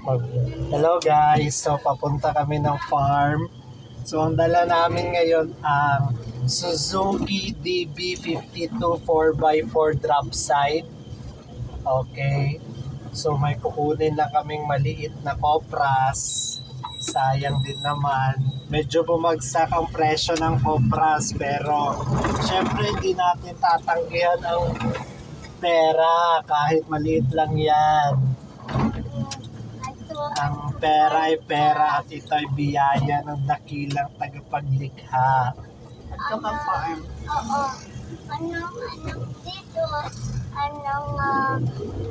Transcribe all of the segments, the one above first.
Hello guys, so papunta kami ng farm. So ang dala namin ngayon ang Suzuki DB52 4x4 drop side. Okay. So may kukunin lang kaming maliit na Copras. Sayang din naman. Medyo bumagsak ang presyo ng Copras pero syempre hindi natin tatanggihan ang pera kahit maliit lang yan. Ang pera ay pera at ito ay biyaya ng dakilang tagapaglikha. Ito ka farm. Oo. Anong dito?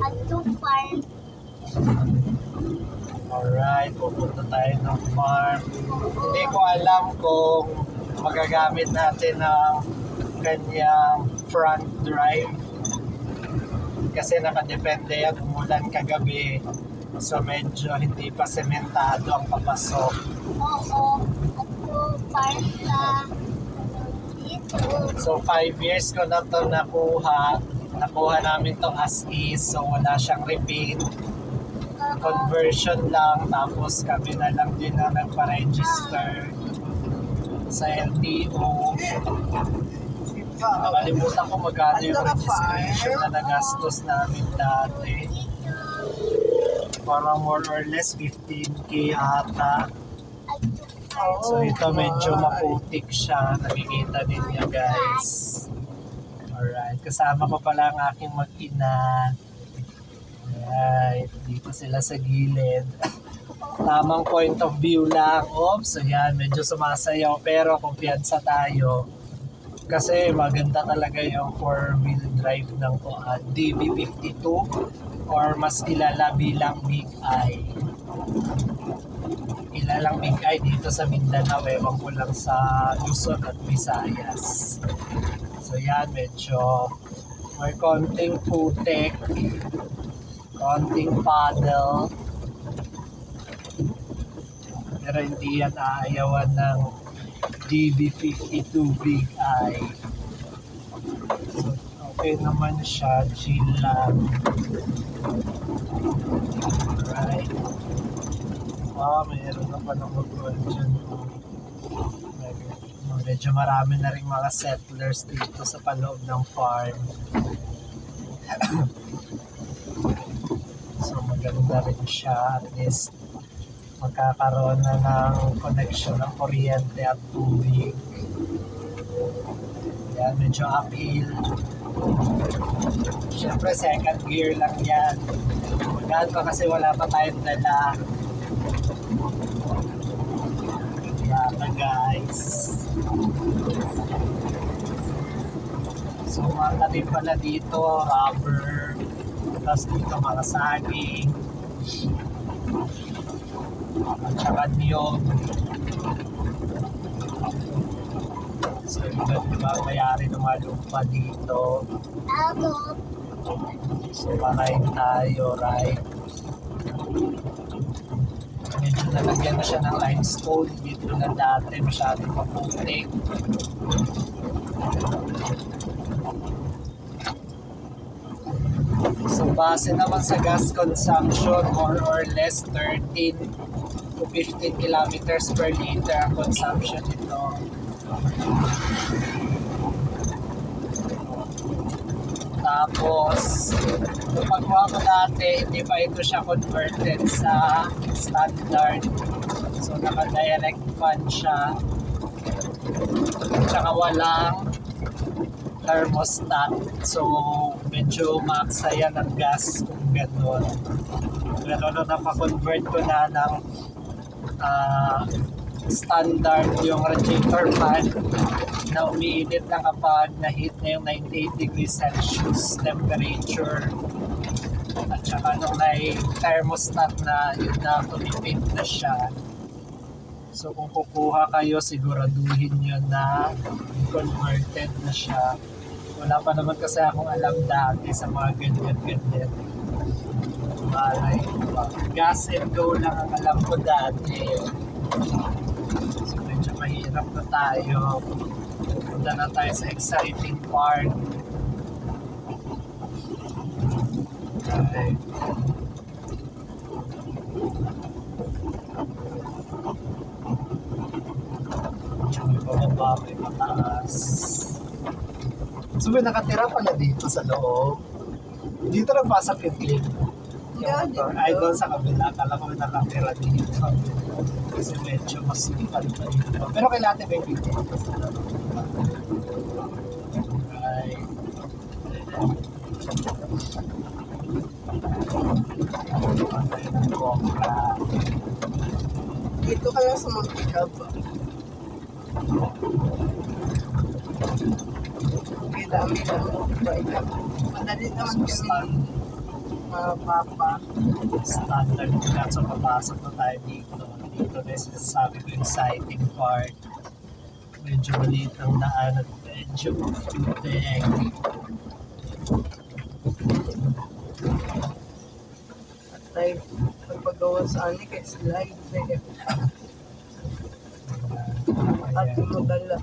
Ato farm. Alright, pupunta tayo ng farm. Hindi ko alam kung magagamit natin ang kanyang front drive. Kasi nakadepende yan, umulan kagabi. So medyo hindi pa sementado ang papasok. Oo. Ato farm ka. Dito. So 5 years ko na to nakuha. Nakuha namin to as is. So wala siyang repaint. Conversion lang. Tapos kami na lang din na nagpa-register sa LTO. Nakalimutan ko magkano yung registration na nagastos namin dati. Parang more or less 15K ata. So ito medyo maputik siya. Nakikita ninyo guys. Alright. Kasama ko pala ang aking mag-ina. Alright. Dito sila sa gilid. Tamang point of view lang. Oops. Ayan. Medyo sumasayaw. Pero kumpiyansa tayo. Kasi maganda talaga yung 4-wheel drive ng DB52 or mas kilala bilang Big Eye. Kilalang Big Eye dito sa Mindanao, ewan ko lang sa Luzon at Visayas. So yan, medyo may konting putek, konting paddle, pero hindi yan aayawan ng DB52 Big Eye. So, okay naman siya, chill lang. Alright. Mayroon na pa ng mag-roll dyan. Medyo marami na rin mga settlers dito sa paloob ng farm. So maganda rin siya. At least magkakaroon na ng connection ng kuryente at tubig. Yan, medyo uphill. Siyempre second gear lang yan. Magkaan pa kasi wala pa tayong dala. Yata guys. So mga tanim pala dito, rubber. Tapos dito mga saging. At saka niyog. So iba't ibang mayari ng mga lupa dito. Ako. So makain tayo, right? Medyo nalagyan na siya ng limestone. Dito na dati masyadong maputik. So base naman sa gas consumption, more or less 13 to 15 kilometers per liter ang consumption nito. Tapos, nung pagkuha ko dati, hindi pa ito siya converted sa standard. So, naka-direct fan siya. Tsaka walang thermostat. So, medyo maksaya ng gas kung gano'n. Pero nung napakonvert ko na ng standard yung radiator fan na umiinit na kapag na-hit na yung 98 degrees Celsius temperature. At saka nung may thermostat na yun na tumipid na siya. So kung kukuha kayo, siguraduhin nyo na converted na siya. Wala pa naman kasi akong alam dati sa mga ganyan-ganyan. Gas and go lang ang alam ko dati. So medyo mahirap na tayo. Punta na tayo sa exciting part. Okay. mababa, may mataas. So may nakatira pala dito sa loob. Dito nagpasok yung clip. Yeah, Yung motor. dito. Ay, doon sa kabila. Akala ko may nakatira dito. Kasi medyo mas tipad pa dito. Pero kailangan natin may picture. Ay. Ay, nagkokra. Dito ka lang sa mga pick-up. May dami lang. Madali naman kami. Mga papa. Standard na. So, papasok na tayo dito. Dito na yung sinasabi ko yung sighting part. Medyo maliit ang daan at medyo putik. Like, pagpagawa sa ani kay slide. At Ayan. madala.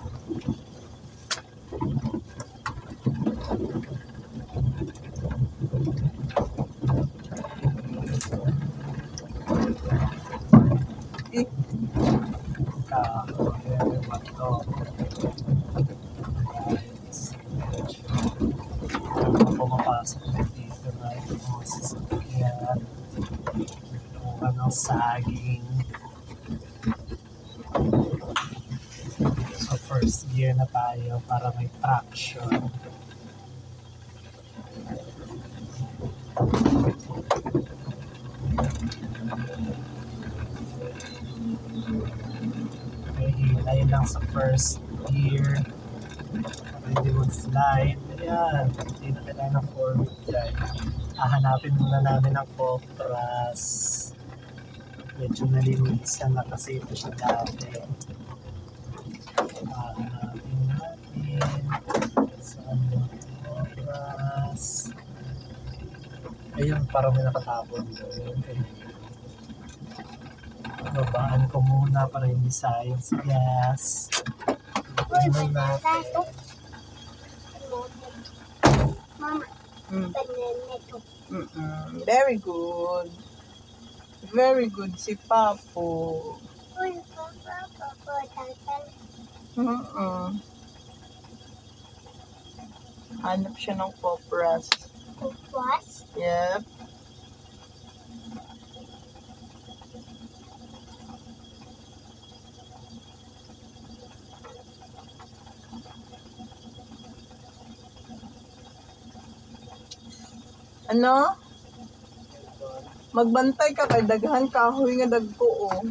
Eh, Ayan yung bato. Guys, medyo pumapasok na dito na yung mga sasakyan. Kuha ng saging. So first gear na tayo para may traction. May hilay lang sa first gear. Hindi mag-slide. Ayan. Hindi na kailangan ng four-wheel drive. Hahanapin muna namin ang Copras. Medyo nalinisan na kasi ito siya dati. Hahanapin natin. Saan yung Copras? Ayun, parang may nakatapon doon. Babaan ko muna para hindi sayang sa gas. Uy, Tingnan banana natin. to. Mama, mm, banana to. very good. Very good si Papo. Uy, papa, tatal. Hanap siya ng Copras. Kupwas. Yep. Ano? Magbantay ka kay daghan kahoy nga dagko oh.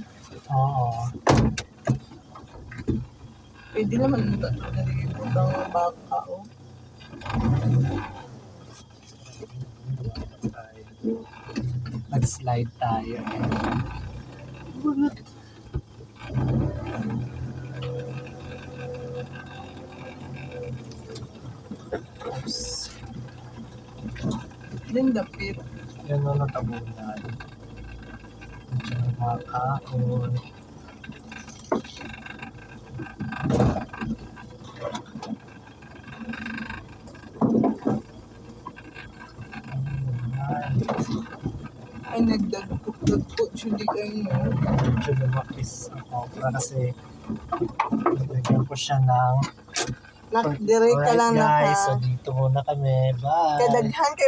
Oo. Pwede naman nalilipot ang baka oh. Nag-slide tayo. Oops. Linda Pit. Yan na natabunan. Medyo nakakaon. Ay nagdagpo siya di kayo no. Medyo lumakis ang Copra kasi nilagyan ko siya ng Nakdirect ka lang Alright guys, naka. so dito muna kami. Bye! Kadaghan kay